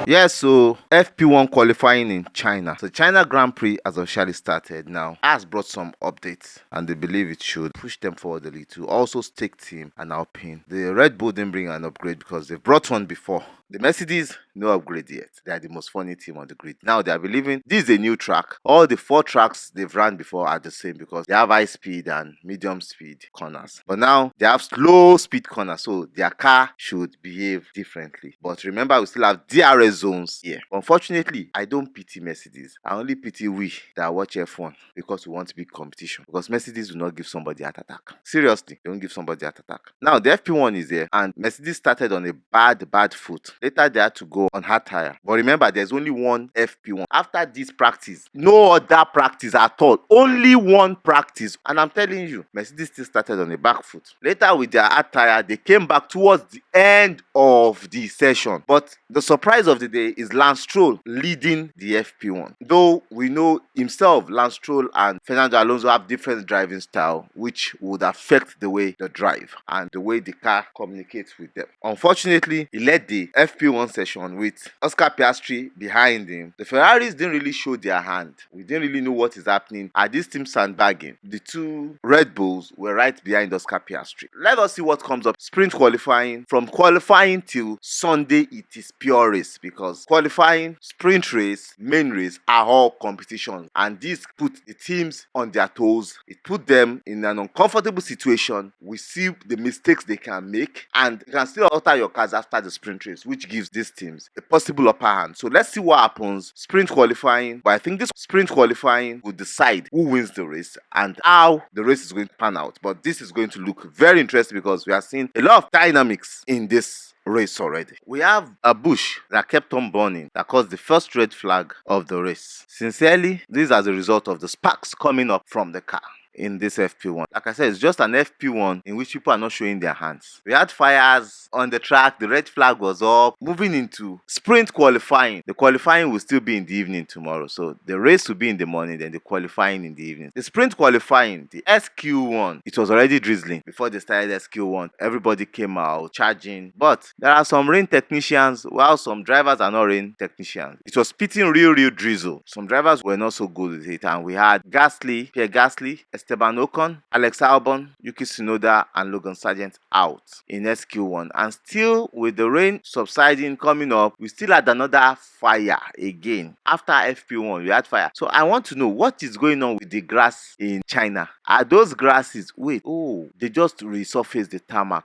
Yes, so FP1 qualifying in China. So China Grand Prix has officially started now. Has brought some updates and they believe it should push them forward a little. Also stake team and Alpine. The Red Bull didn't bring an upgrade because they've brought one before. The Mercedes, no upgrade yet. They are the most funny team on the grid. Now they are believing this is a new track. All the 4 tracks they've run before are the same because they have high speed and medium speed corners. But now they have slow speed corners, so their car should behave differently. But remember, we still have DRS zones here. Unfortunately, I don't pity Mercedes. I only pity we that watch F1 because we want big competition. Because Mercedes will not give somebody heart attack. Seriously, they won't give somebody heart attack. Now the FP1 is there and Mercedes started on a bad foot. Later they had to go on hard tire. But remember, there's only one FP1. After this practice, no other practice at all. Only one practice. And I'm telling you, Mercedes still started on a back foot. Later with their hard tire, they came back towards the end of the session. But the surprise of the day is Lance Stroll leading the FP1. Though we know himself, Lance Stroll and Fernando Alonso have different driving style, which would affect the way they drive and the way the car communicates with them. Unfortunately, he led the FP1 session with Oscar Piastri behind him. The Ferraris didn't really show their hand. We didn't really know what is happening. Are this team sandbagging? The 2 Red Bulls were right behind Oscar Piastri. Let us see what comes up. Sprint qualifying. From qualifying till Sunday, it is pure race because qualifying, sprint race, main race are all competitions. And this put the teams on their toes. It put them in an uncomfortable situation. We see the mistakes they can make and you can still alter your cars after the sprint race, which gives these teams a possible upper hand. So let's see what happens. Sprint qualifying, but I think this sprint qualifying will decide who wins the race and how the race is going to pan out. But this is going to look very interesting because we are seeing a lot of dynamics in this race already. We have a bush that kept on burning that caused the first red flag of the race. Sincerely, this is as a result of the sparks coming up from the car in this FP1. Like I said, it's just an FP1 in which people are not showing their hands. We had fires on the track, the red flag was up. Moving into sprint qualifying. The qualifying will still be in the evening tomorrow. So the race will be in the morning, then the qualifying in the evening. The sprint qualifying, the SQ1, it was already drizzling before they started SQ1. Everybody came out charging. But there are some rain technicians, while some drivers are not rain technicians. It was spitting real drizzle. Some drivers were not so good with it. And we had Gasly, Pierre Gasly, Esteban Ocon, Alex Albon, Yuki Tsunoda and Logan Sargent out in SQ1. And still with the rain subsiding coming up, we still had another fire again. After FP1, we had fire. So I want to know what is going on with the grass in China. Are those grasses, they just resurfaced the tarmac.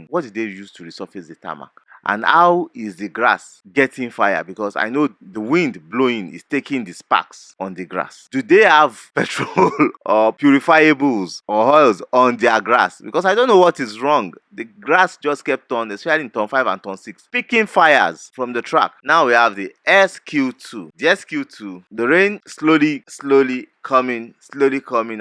What did they use to resurface the tarmac? And how is the grass getting fire? Because I know the wind blowing is taking the sparks on the grass. Do they have petrol or purifiables or oils on their grass? Because I don't know what is wrong. The grass just kept on, especially in turn 5 and turn 6, picking fires from the track. Now we have the SQ2. The SQ2, the rain slowly coming,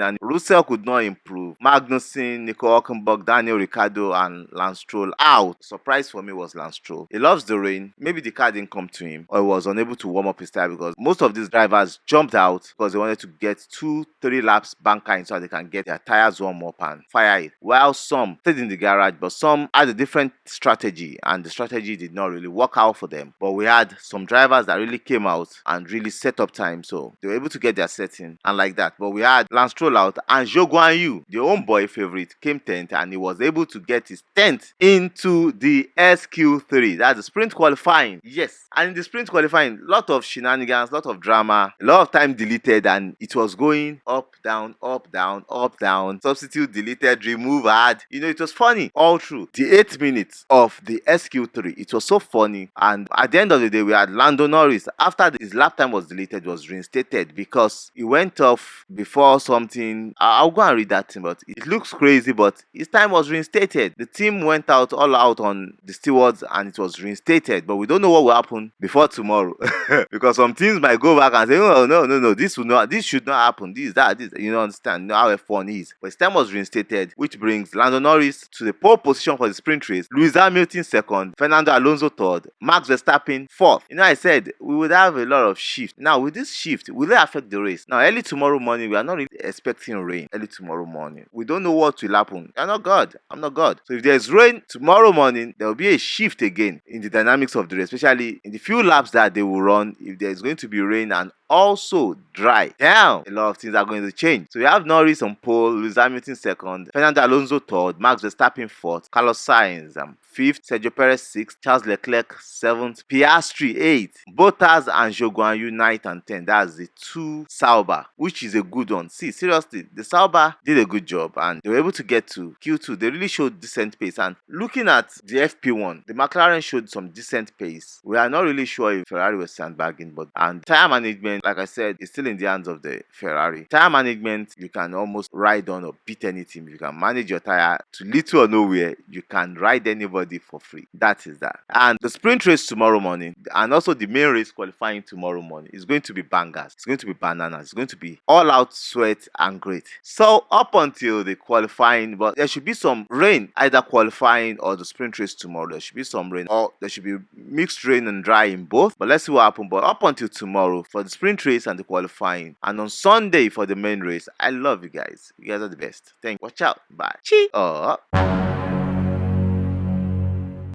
and Russell could not improve. Magnussen, Nico Hülkenberg, Daniel Ricciardo and Lance Stroll out. Surprise for me was Lance Stroll. He loves the rain. Maybe the car didn't come to him or he was unable to warm up his tire because most of these drivers jumped out because they wanted to get 2-3 laps bunkering so they can get their tires warm up and fire it. While some stayed in the garage, but some had a different strategy and the strategy did not really work out for them. But we had some drivers that really came out and really set up time, so they were able to get their setting and like that. But we had Lance Stroll out and Zhou Guanyu, the homeboy favorite, came 10th and he was able to get his 10th into the SQ3. That's the sprint qualifying. Yes. And in the sprint qualifying, lot of shenanigans, lot of drama, a lot of time deleted and it was going up, down, up, down, up, down. Substitute, deleted, remove, add. It was funny all through the 8 minutes of the SQ3. It was so funny. And at the end of the day, we had Lando Norris. After his lap time was deleted, was reinstated because he went off before something. I'll go and read that thing, but it looks crazy, but his time was reinstated. The team went out all out on the stewards and it was reinstated, but we don't know what will happen before tomorrow because some teams might go back and say, oh, no, this should not happen, this, you don't understand how F1 is. But his time was reinstated, which brings Lando Norris to the pole position for the sprint race, Lewis Hamilton second, Fernando Alonso third, Max Verstappen fourth. I said we would have a lot of shift. Now with this shift, will it affect the race? Now early tomorrow morning, we are not really expecting rain early tomorrow morning. We don't know what will happen. I'm not God. I'm not God. So if there's rain tomorrow morning, there will be a shift again in the dynamics of the race, especially in the few laps that they will run. If there's going to be rain and also dry, damn, a lot of things are going to change. So we have Norris on pole, Lewis Hamilton second, Fernando Alonso third, Max Verstappen fourth, Carlos Sainz fifth, Sergio Perez sixth, Charles Leclerc seventh, Piastri eighth, Bottas and Zhou Guanyu ninth and 10th. That's the two Sauber, which is a good one. See, seriously, the Sauber did a good job and they were able to get to Q2. They really showed decent pace. And looking at the FP1, the McLaren showed some decent pace. We are not really sure if Ferrari was sandbagging, but and tire management, like I said, is still in the hands of the Ferrari. Tire management, you can almost ride on or beat any team. You can manage your tire to little or nowhere. You can ride anybody for free. That is that. And the sprint race tomorrow morning and also the main race qualifying tomorrow morning is going to be bangers. It's going to be bananas. It's going to be all out sweat and great. So up until the qualifying, but there should be some rain either qualifying or the sprint race tomorrow. There should be some rain or there should be mixed rain and dry in both. But let's see what happens. But up until tomorrow for the sprint race and the qualifying, and on Sunday for the main race, I love you guys. You guys are the best. Thank you. Watch out. Bye. Chi.